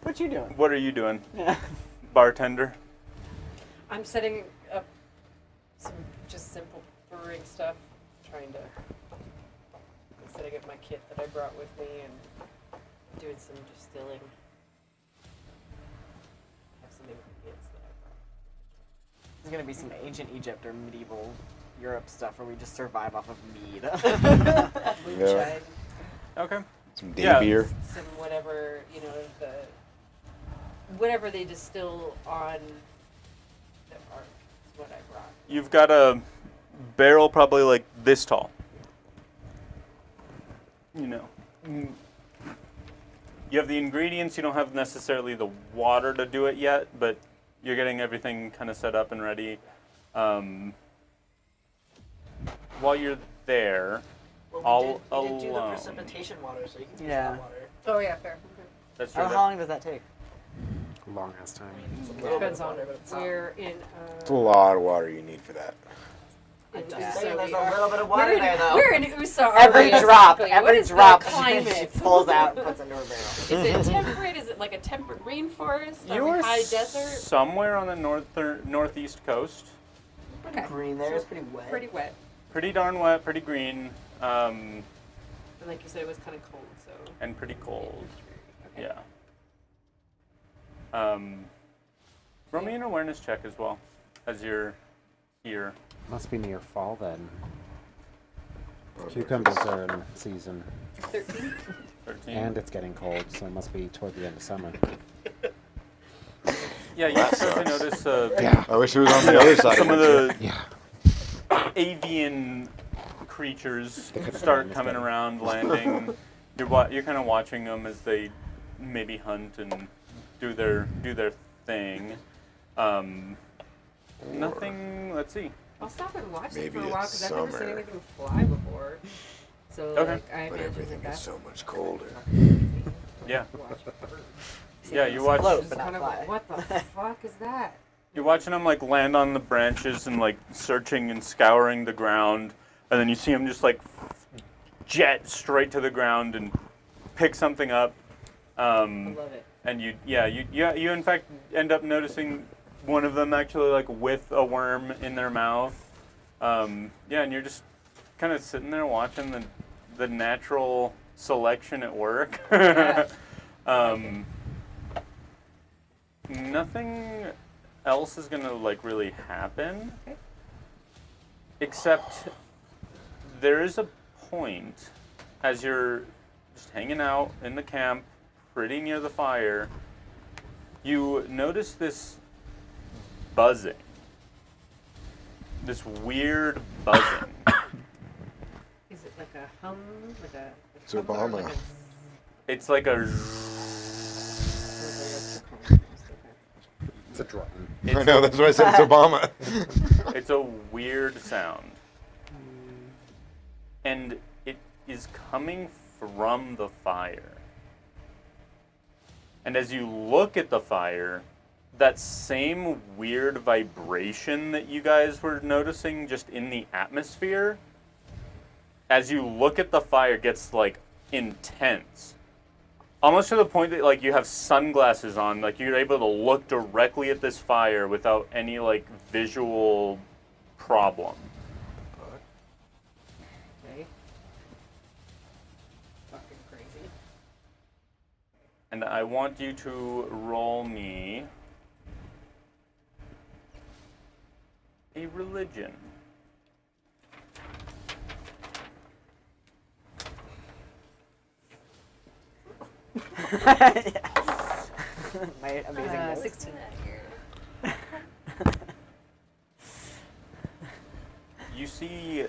What you doing? what are you doing, Yeah. bartender? I'm setting up some just simple brewing stuff. Trying to setting up my kit that I brought with me and doing some distilling. Have some ingredients that I brought. There's gonna be some ancient Egypt or medieval Europe stuff where we just survive off of mead. Moonshine. Okay. Some day Yeah. beer. Some whatever, whatever they distill on the ark is what I brought. You've got a barrel probably like this tall. You you have the ingredients. You don't have necessarily the water to do it yet, but you're getting everything kind of set up and ready. While you're there, Well, we did do the precipitation water, so you can use that water. Oh yeah, fair. That's true. How long does that take? Long ass time. Depends on we're in. It's a lot of water you need for that. I'm just Yeah. saying, there's We a are- little bit of water We're in, there, though. we're in USA. Every drop, What every is the drop she climate? pulls out and puts into her barrel. Is it temperate? Is it like a temperate rainforest? Are we You're high desert? somewhere on the northeast coast. Okay. Green there is pretty wet. Pretty wet. Pretty darn wet, pretty green, And like you said, it was kind of cold, so. and pretty cold. Okay. Yeah. Roll me an awareness check as well, as you're here. Must be near fall then. Cucumbers are in season, 13. 13. and it's getting cold, so it must be toward the end of summer. Yeah, you That start to sucks. notice Yeah. I wish it was on the other side some of of the the avian creatures could've start done coming this around, landing. You're kind of watching them as they maybe hunt and do their thing. Nothing. Let's see. I'll stop and watch Maybe it for a while it's because I've never seen summer. anything fly before. So Okay. like, I But imagine everything that is that's so much colder. Yeah. watch birds. Yeah, you watch. Float, Just but not kind of fly. like, what the fuck is that? You're watching them like land on the branches and like searching and scouring the ground, and then you see them just like jet straight to the ground and pick something up. I love it. And you in fact end up noticing one of them actually like with a worm in their mouth. And you're just kind of sitting there watching the natural selection at work. Yeah. Nothing else is gonna like really happen, Okay. except there is a point as you're just hanging out in the camp, pretty near the fire. You notice this buzzing, this weird buzzing. Is it like a hum? Like a It's Obama. Like It's like a. It's a drone. I know, that's why I said it's Obama. It's a weird sound. And it is coming from the fire. And as you look at the fire, that same weird vibration that you guys were noticing just in the atmosphere, as you look at the fire, gets like intense. Almost to the point that like you have sunglasses on, like you're able to look directly at this fire without any like visual problem. Okay. Fucking crazy. And I want you to roll me a religion. My amazing notes. 16. You see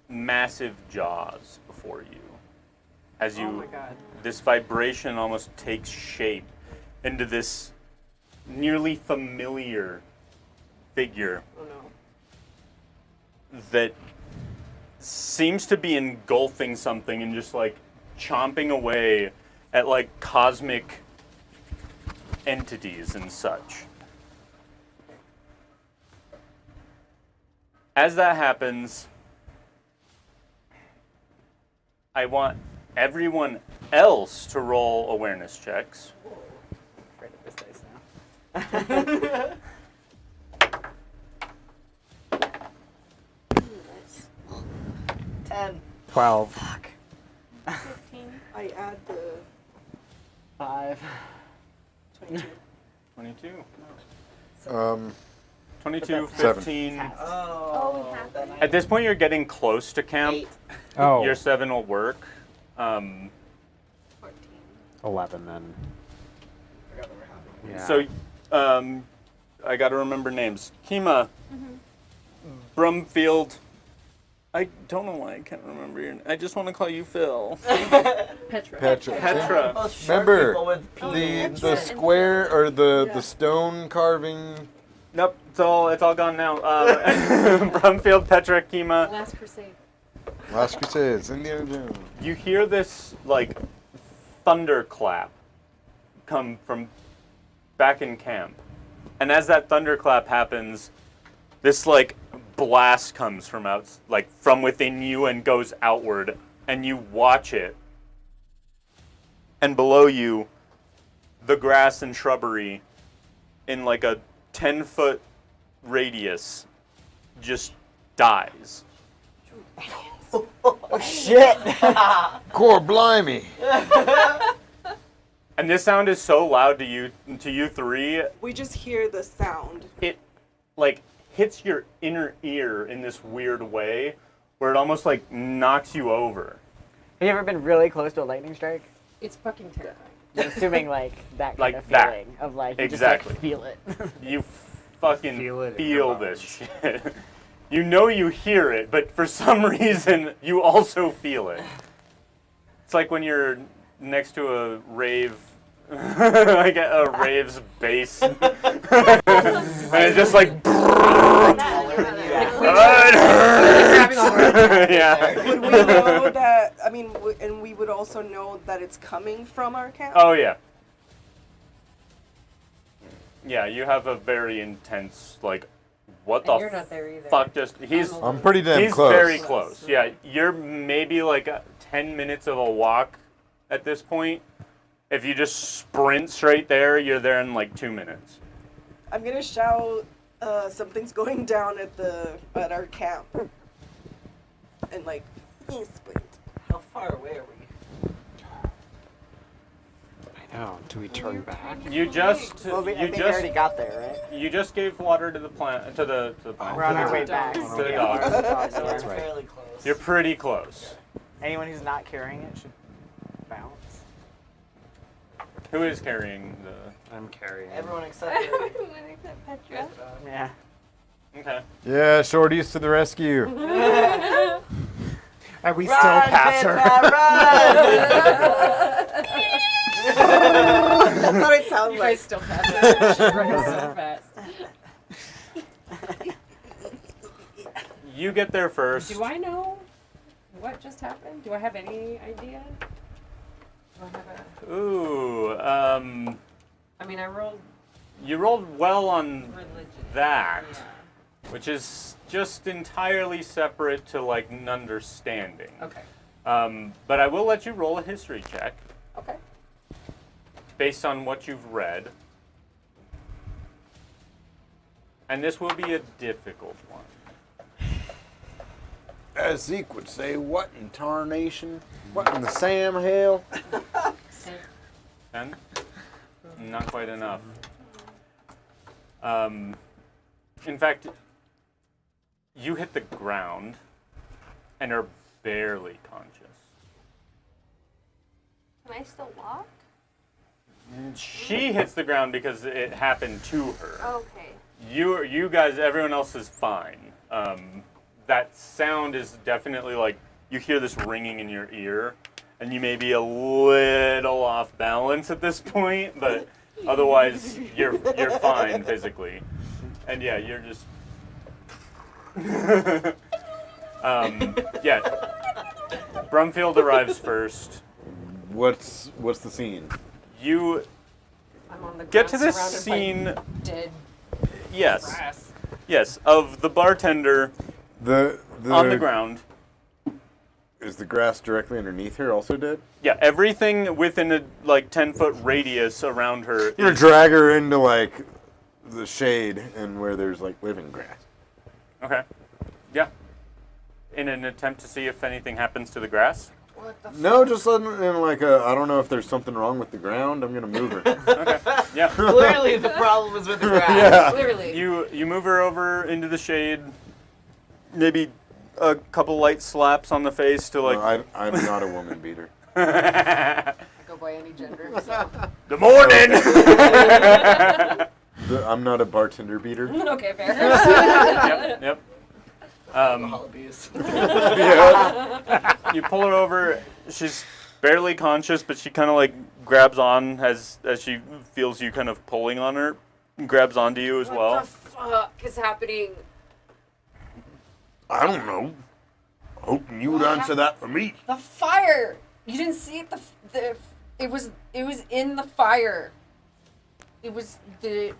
massive jaws before you. As you, Oh my god. this vibration almost takes shape into this nearly familiar figure Oh no. that seems to be engulfing something and just like chomping away at like cosmic entities and such. As that happens, I want everyone else to roll awareness checks. Afraid of this dice now. 10. 12. Fuck. 15. I add the 5. 22. 22. 7. 22, 15. Oh, we have then to. I- At this point, you're getting close to camp. 8. Oh, Your 7 will work. 14. 11 then. Forgot that we're Yeah. having. So, I got to remember names. Kima, Brumfield, I don't know why I can't remember your name. I just want to call you Phil. Petra. Petra. Those short Remember, people with the square or the stone carving. Nope, it's all gone now. Brumfield, Petra, Kima. Last Crusade. Last Crusades, Indiana Jones. You hear this like thunderclap come from back in camp, and as that thunderclap happens, this like blast comes from from within you and goes outward, and you watch it, and below you, the grass and shrubbery in like a 10-foot radius just dies. Oh shit! Core blimey. And this sound is so loud to you three, We just hear the sound. it like hits your inner ear in this weird way where it almost like knocks you over. Have you ever been really close to a lightning strike? It's fucking terrifying. I'm assuming like that kind Like of that. feeling of like you Exactly. just like feel it. You fucking Feel it in feel your this shit. You know you hear it, but for some reason you also feel it. It's like when you're next to a rave, like a rave's bass, and it's just like, it hurts. Yeah. Would we know that? I mean, and we would also know that it's coming from our camp. Oh yeah. Yeah, you have a very intense like, what the And you're not there either. fuck? Just he's I'm I'm pretty damn he's close. very close. Yeah, you're maybe like 10 minutes of a walk at this point. If you just sprint straight there, you're there in like 2 minutes. I'm gonna shout, something's going down at our camp, and like, sprint. How far away are we? I know. Do we turn back? You just Well, I you think we just already got there, right? you just gave water to the plant to the plant. We're on our way dogs. back. To the dogs. So it's That's right. fairly close. You're pretty close. Anyone who's not carrying it should bounce. Who is carrying the? I'm carrying. Everyone except Everyone except Petra. Yeah. Okay. Yeah, Shorty's to the rescue. And we still pass her. That's what it sounds You like. guys still pass it. She's running so fast. You get there first. Do I know what just happened? Do I have any idea? Do I have a... Ooh, I mean, I rolled you rolled well on religion. that, Yeah. which is just entirely separate to like an understanding. Okay. But I will let you roll a history check Okay. based on what you've read. And this will be a difficult one. As Zeke would say, what in tarnation? What in the Sam hell? 10? Not quite enough. In fact, you hit the ground and are barely conscious. Can I still walk? She hits the ground because it happened to her. Okay. You guys, everyone else is fine. That sound is definitely like, you hear this ringing in your ear, and you may be a little off balance at this point, but otherwise you're fine physically. And yeah, you're just yeah. Brumfield arrives first. What's the scene? You I'm on the get to ground this surrounded by scene, dead yes, grass. yes, of the bartender The on the ground. Is the grass directly underneath her also dead? Yeah, everything within a like 10-foot radius around her. I'm gonna drag her into like the shade and where there's like living grass. Okay. Yeah. In an attempt to see if anything happens to the grass. What the No, just in like a. I don't know if there's something wrong with the ground. I'm gonna move her. Okay. Yeah. Clearly the problem is with the grass. Yeah. Clearly. You move her over into the shade. Maybe a couple light slaps on the face to like. I'm not a woman beater. I go by any gender. So. Good morning. I'm not a bartender beater. Okay, fair. Yep. Alcohol abuse. You pull her over. She's barely conscious, but she kind of like grabs on as she feels you kind of pulling on her. Grabs onto you as well. What the fuck is happening? I don't know. Hoping you would answer that for me. The fire. You didn't see it. It was in the fire. It was Is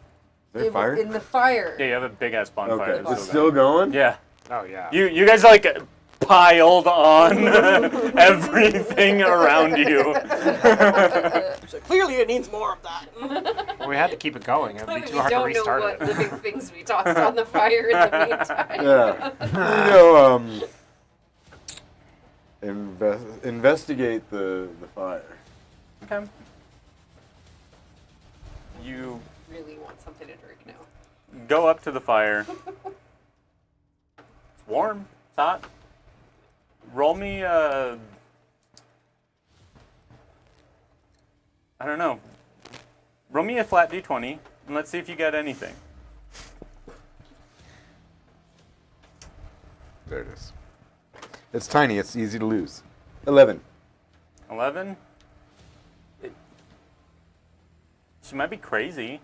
there fire? in the fire. Yeah, you have a big ass bonfire. Okay, that's it's still going? Yeah. Oh yeah. You guys like piled on everything around you. She's like, clearly it needs more of that. Well, we had to keep it going. It would be We too hard to don't know restart what it. living things we tossed on the fire in the meantime. Yeah. Investigate the fire. Okay. You Really want something to drink now. go up to the fire. It's warm. It's hot. Roll me I don't know. Roll me a flat d20 and let's see if you get anything. There it is. It's tiny. It's easy to lose. 11. 11? She might be crazy.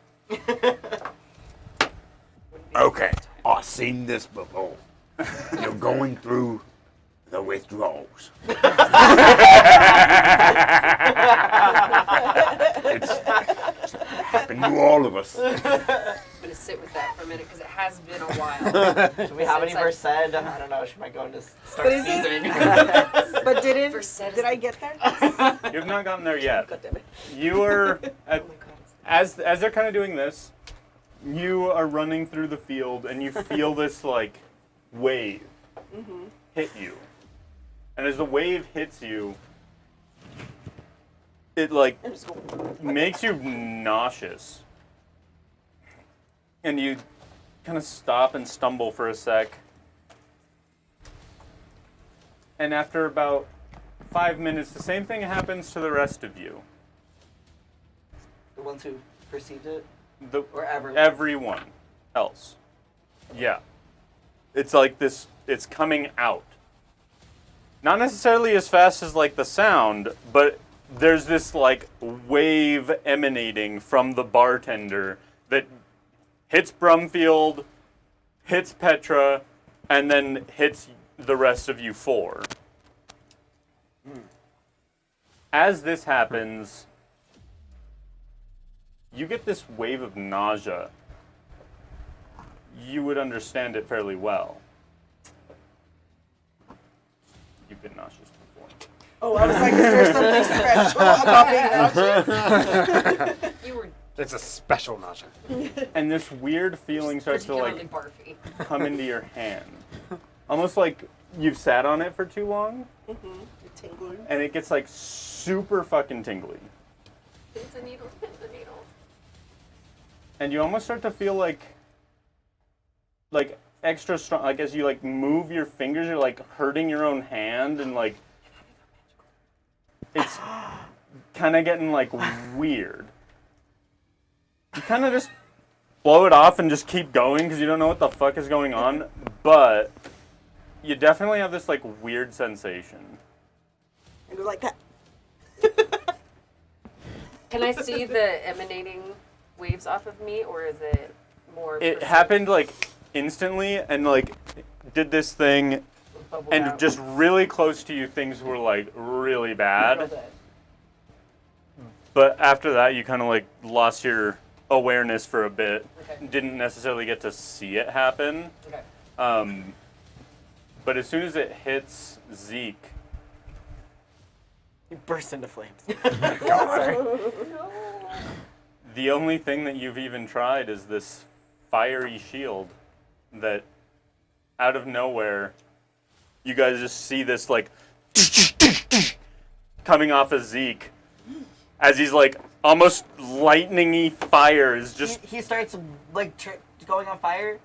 Okay, I've seen this before. You're going through the withdrawals. It's happened to all of us. I'm gonna sit with that for a minute because it has been a while. Do we have any Since verse said? I don't know. She might go into start But is it- seasoning. But did I get there? You have not gotten there yet. God damn it. You are as they're kind of doing this, you are running through the field and you feel this like wave hit you. And as the wave hits you, it like makes you nauseous. And you kind of stop and stumble for a sec. And after about 5 minutes, the same thing happens to the rest of you. The ones who perceived it? The, Or everyone? everyone else. Yeah. It's like this, it's coming out. Not necessarily as fast as like the sound, but there's this like wave emanating from the bartender that hits Brumfield, hits Petra, and then hits the rest of you four. As this happens, you get this wave of nausea. You would understand it fairly well. You've been nauseous before. Oh, I was like, is there something special about being nauseous? You were It's a special nausea. And this weird feeling starts to particularly like barfy. come into your hand. Almost like you've sat on it for too long, You're tingling. and it gets like super fucking tingly. Pins and needles, pins and needles. And you almost start to feel like extra strong, like as you like move your fingers, you're like hurting your own hand, and like it's kind of getting like weird. You kind of just blow it off and just keep going because you don't know what the fuck is going on, but you definitely have this like weird sensation. And you're like that. Can I see the emanating waves off of me, or is it more? It persistent? happened like instantly, and like did this thing, Bubbled and out. just really close to you, things were like really bad. But after that, you kind of like lost your awareness for a bit. Okay. Didn't necessarily get to see it happen. Okay. But as soon as it hits Zeke, You burst into flames. the only thing that you've even tried is this fiery shield that out of nowhere, you guys just see this like coming off of Zeke as he's like almost lightning-y fire is just He starts like going on fire.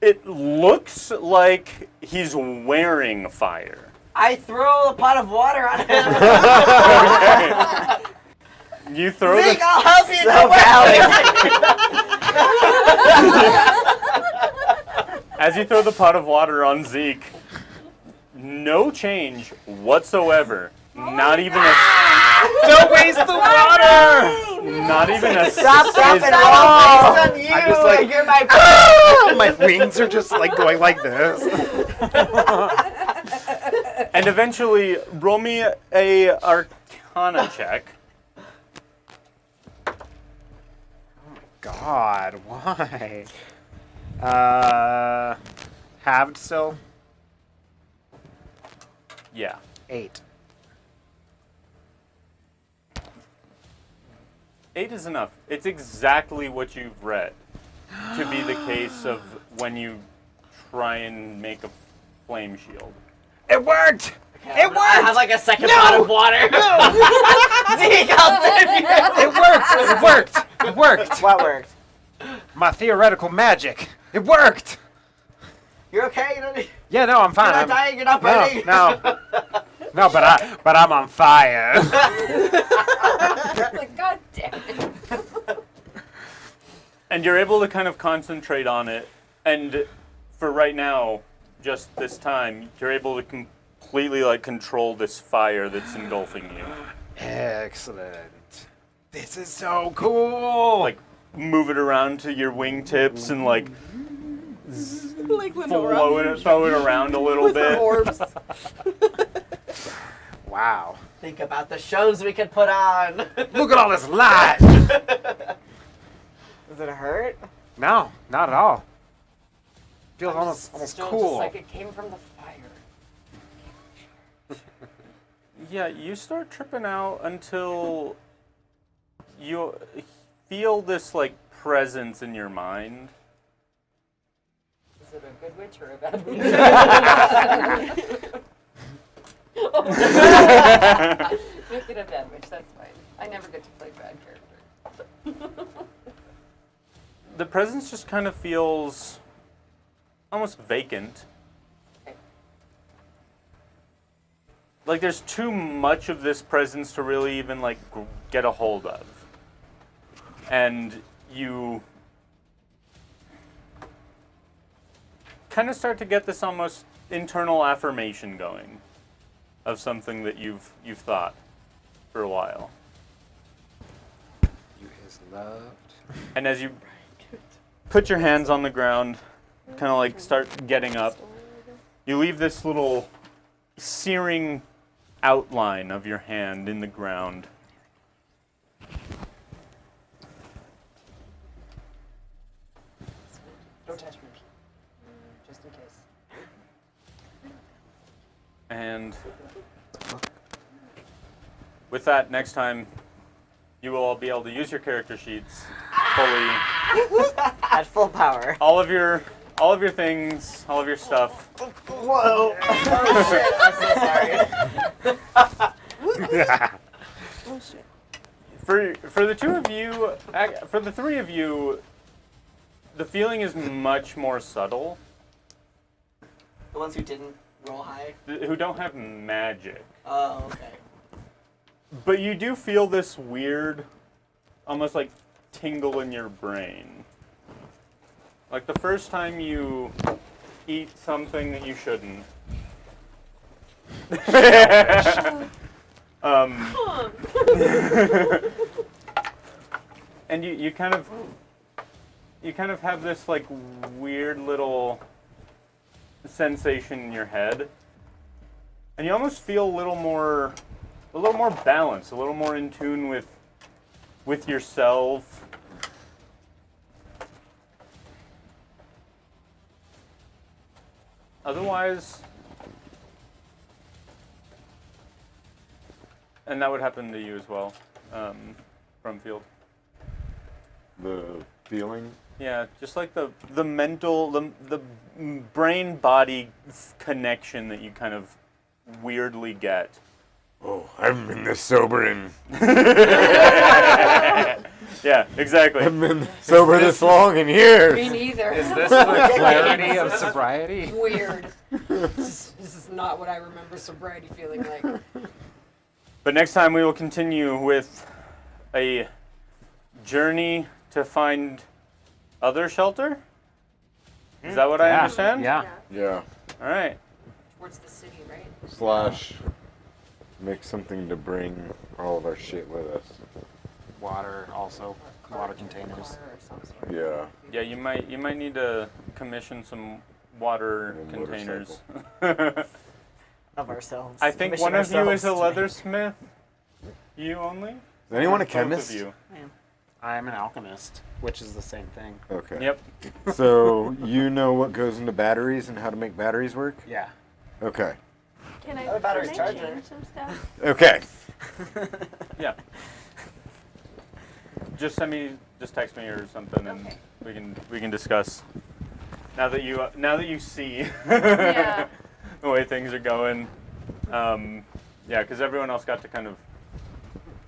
it looks like he's wearing fire. I throw a pot of water on him. You throw Zeke, the I'll help you. So Don't worry. As you throw the pot of water on Zeke, no change whatsoever. Not even a. Don't waste the water! Not even a. Stop and sizz- roll. Based on you, I'm just like, you're my my wings are just like going like this. And eventually, roll me a Arcana check. God, why? Halved still? Yeah. 8. 8 is enough. It's exactly what you've read to be the case of when you try and make a flame shield. It worked! It worked! I have like a second pot of water. Zeke, I'll save you. It worked! It worked! It worked! What worked? My theoretical magic. It worked! You're okay? You don't need, Yeah, no, I'm fine. you're not dying, you're not No, burning. no. No, but I'm on fire. Like, God damn it. And you're able to kind of concentrate on it. And for right now, just this time, you're able to completely like control this fire that's engulfing you. Excellent. This is so cool. Like move it around to your wingtips and like Like Lenora. throw it around a little With her bit. orbs. Wow. Think about the shows we could put on. Look at all this light. Does it hurt? No, not at all. Feels I'm almost still cool. Just like it came from the fire. Yeah, you start tripping out until you feel this like presence in your mind. Is it a good witch or a bad witch? Make it a bad witch, that's fine. I never get to play bad character. The presence just kind of feels almost vacant. Like there's too much of this presence to really even like get a hold of. And you kind of start to get this almost internal affirmation going of something that you've thought for a while. You is loved. And as you put your hands on the ground, kind of like start getting up, you leave this little searing outline of your hand in the ground. Don't touch me. Just in case. And with that, next time, you will all be able to use your character sheets fully. At full power. All of your things, all of your stuff. Whoa. Oh shit, I'm so sorry. Oh shit. For the two of you, for the three of you, the feeling is much more subtle. The ones who didn't roll high? Who don't have magic. Oh, okay. But you do feel this weird, almost like tingle in your brain. Like the first time you eat something that you shouldn't. And you kind of have this like weird little sensation in your head, and you almost feel a little more balanced, a little more in tune with yourself. Otherwise, and that would happen to you as well, from Field. The feeling. Yeah, just like the mental, the brain body connection that you kind of weirdly get. Oh, I haven't been this sober in. Yeah, exactly. I haven't been sober this long in years. Me neither. Is this the clarity of sobriety? Weird. This is not what I remember sobriety feeling like. But next time we will continue with a journey to find other shelter. Is that what I Yeah. understand? Yeah. Yeah. All right. Towards the city, right? Slash make something to bring all of our shit with us. Water also. Water containers. Water or some sort. Yeah. Yeah, you might need to commission some water And a containers. Of ourselves. I think Commission one of you is a ourselves to leathersmith. You only? Is anyone a Both chemist? of you. I'm an alchemist, which is the same thing. Okay. Yep. So you know what goes into batteries and how to make batteries work? Yeah. Okay. Can I, Oh, battery's can I charger. change some stuff? Okay. Yeah. Just text me or something, and Okay. we can discuss. Now that you see Yeah. the way things are going, yeah, because everyone else got to kind of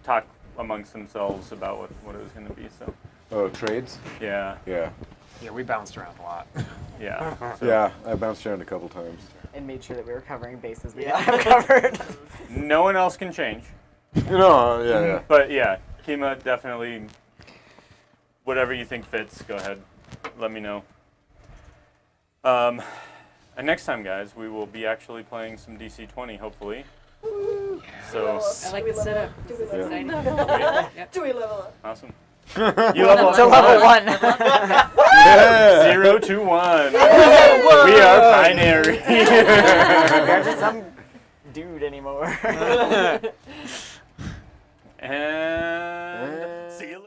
talk amongst themselves about what it was going to be. So Oh, trades? yeah, Yeah. Yeah, we bounced around a lot. yeah, so Yeah, I bounced around a couple times. and made sure that we were covering bases we Yeah. didn't have covered. no one else can change. Yeah. But yeah, Kima, definitely. Whatever you think fits, go ahead. Let me know. And next time, guys, we will be actually playing some DC-20, hopefully. So I like the setup. This is Yeah. exciting. Yep. Do we level up? awesome. You level To up level one. Yeah. 0 to 1. We are binary. We're just some dude anymore. And see you later.